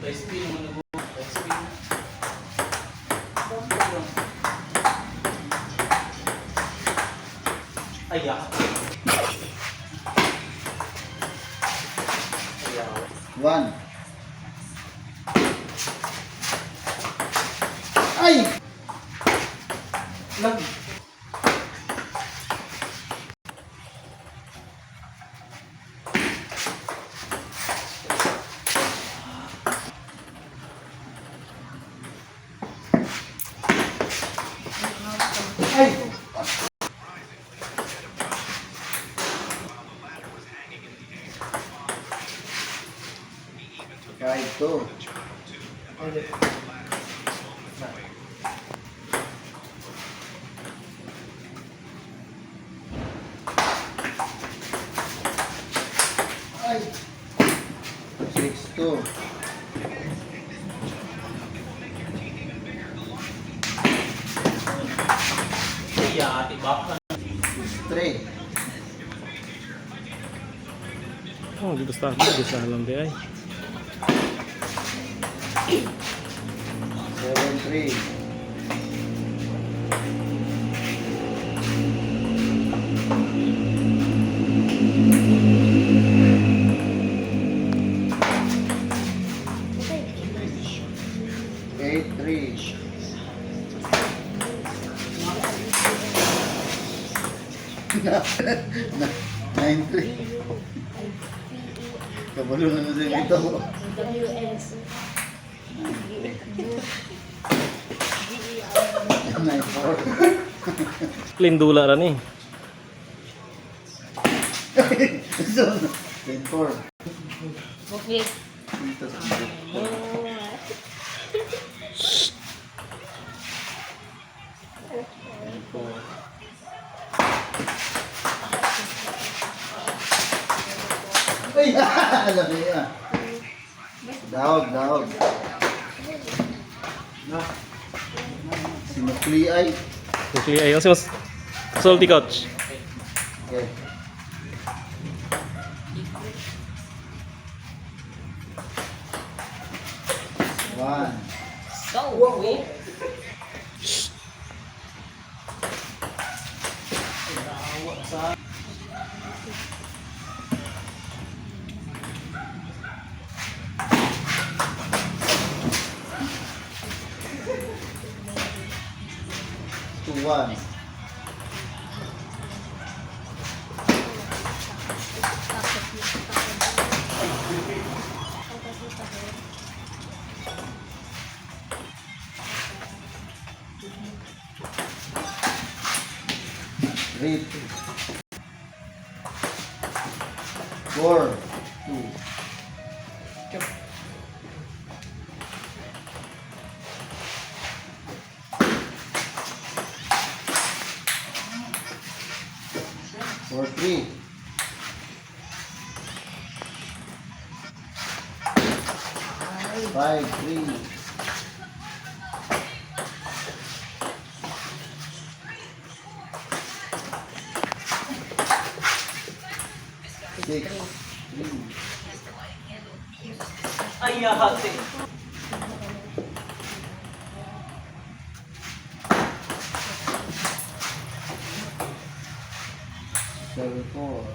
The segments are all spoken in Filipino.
Pa-spin mo na po. Pa-spin. Ayak. One. Ay! Lag. Ay! Kahit to. Ay! 6-2. Ayak. Tibak ka. 3. Oh, gusto lang di ay. 7-3. Eight, three. 9-3. Kabalo na siya dito. WS. 9-4. Clean dula ra ni. So, 10-4. Okay. Dito sa ay, alam niya. Dahog. Sinukli ay. Okay, ayo si Mas. Salty coach. Okay. One. So, wait. Two, one. Three, 4, 2. Four, 3. 5-3. 6-3. Ayak. 7-4.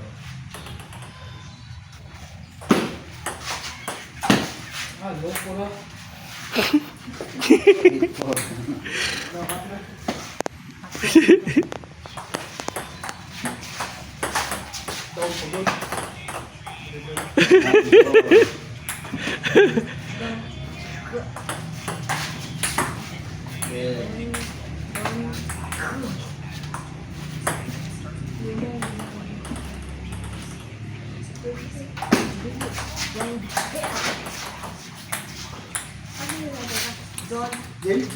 Ah, loko na. 8-4. Doon. Game?